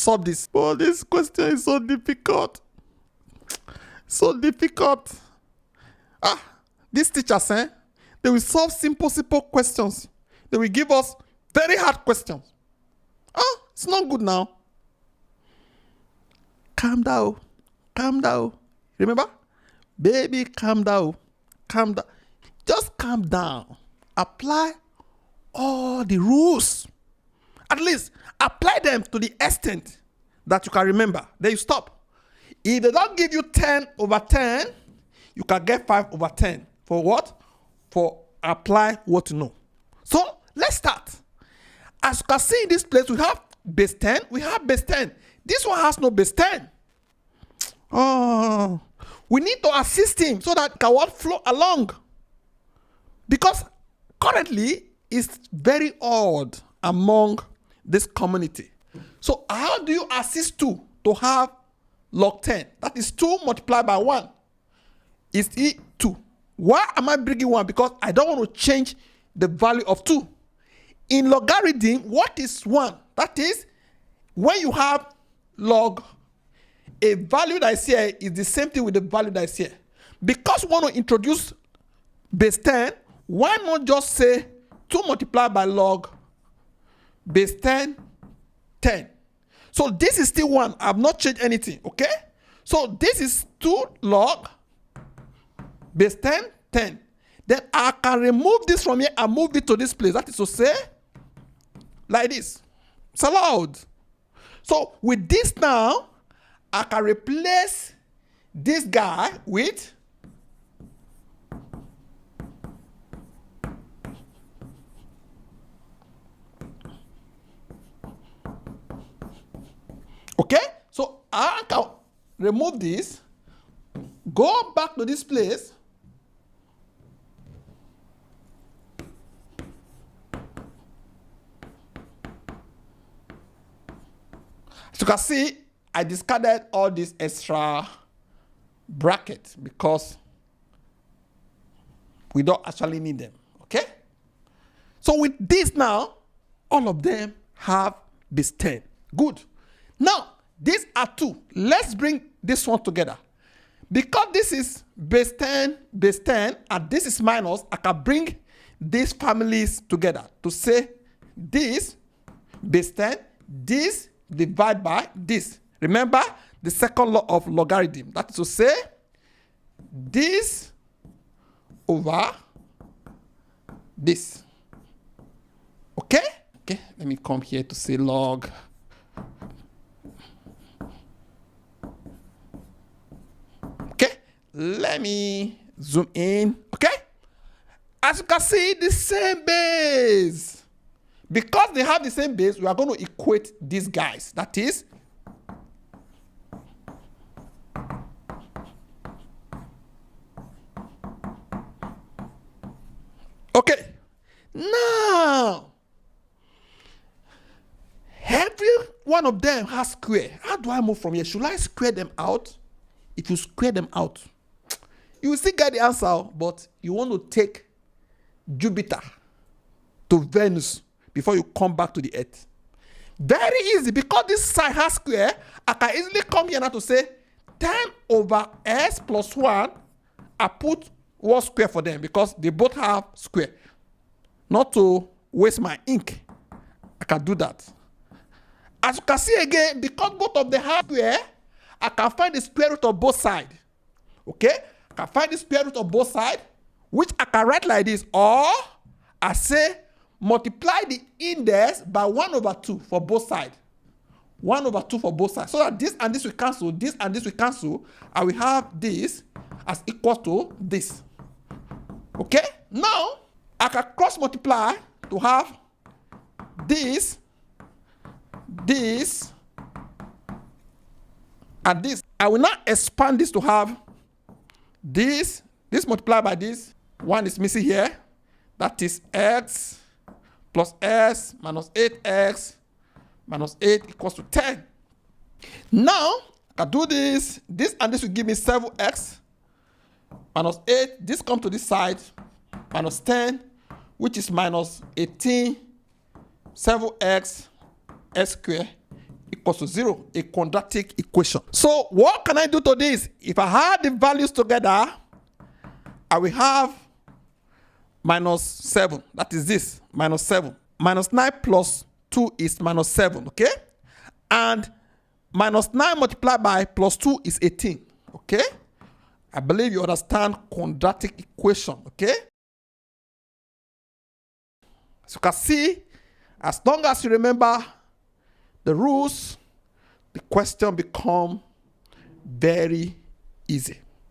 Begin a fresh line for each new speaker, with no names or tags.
solve this. Oh, this question is so difficult. So difficult. These teachers, they will solve simple questions. They will give us very hard questions. It's not good now. Calm down. Calm down. Remember? Baby, calm down. Calm down. Just calm down. Apply all the rules. At least apply them to the extent that you can remember. Then you stop. If they don't give you 10/10, you can get 5/10. For what? For apply what you know. So let's start. As you can see in this place, we have base 10. We have base 10. This one has no base 10. We need to assist him so that it can flow along. Because currently, it's very odd among this community. So how do you assist 2 to have log 10? That is 2 multiplied by 1 is 2. Why am I bringing 1? Because I don't want to change the value of 2. In logarithm, what is 1? That is, when you have log, a value that is here is the same thing with the value that is here. Because we want to introduce base 10, why not just say 2 multiplied by log base 10, 10. So this is still 1. I have not changed anything, okay? So this is 2 log base 10, 10. Then I can remove this from here and move it to this place. That is to say, like this. It's allowed. So with this now, I can replace this guy with okay? So I can remove this, go back to this place, as you can see, I discarded all this extra bracket because we don't actually need them, okay? So with this now, all of them have base 10. Good. Now, these are 2. Let's bring this one together. Because this is base 10, and this is minus, I can bring these families together to say this base 10, this divide by this. Remember the second law of logarithm. That is to say, this over this. Okay? Okay, let me come here to say log. Okay, let me zoom in. Okay? As you can see, the same base. Because they have the same base, we are going to equate these guys. That is, okay, now, every one of them has square. How do I move from here? Should I square them out? If you square them out, you will still get the answer, but you want to take Jupiter to Venus before you come back to the Earth. Very easy, because this side has square, I can easily come here now to say 10 over s plus 1, I put 1 square for them because they both have square. Not to waste my ink, I can do that. As you can see again, because both of them have square, I can find the square root of both sides. Okay? I can find the square root of both sides, which I can write like this, or I say multiply the index by 1 over 2 for both sides. 1 over 2 for both sides. So that this and this will cancel, this and this will cancel, and we have this as equal to this. Okay? Now, I can cross multiply to have this, this, and this. I will now expand this to have this multiplied by this. 1 is missing here. That is x plus s minus 8x minus 8 equals to 10. Now, I can do this. This and this will give me 7x minus 8. This comes to this side, minus 10, which is minus 18, 7x, s squared equals to 0, a quadratic equation. So what can I do to this? If I add the values together, I will have minus 7. That is this, minus 7. Minus 9 plus 2 is minus 7, okay? And minus 9 multiplied by plus 2 is 18, okay? I believe you understand quadratic equation, okay? As you can see, as long as you remember the rules, the question become very easy.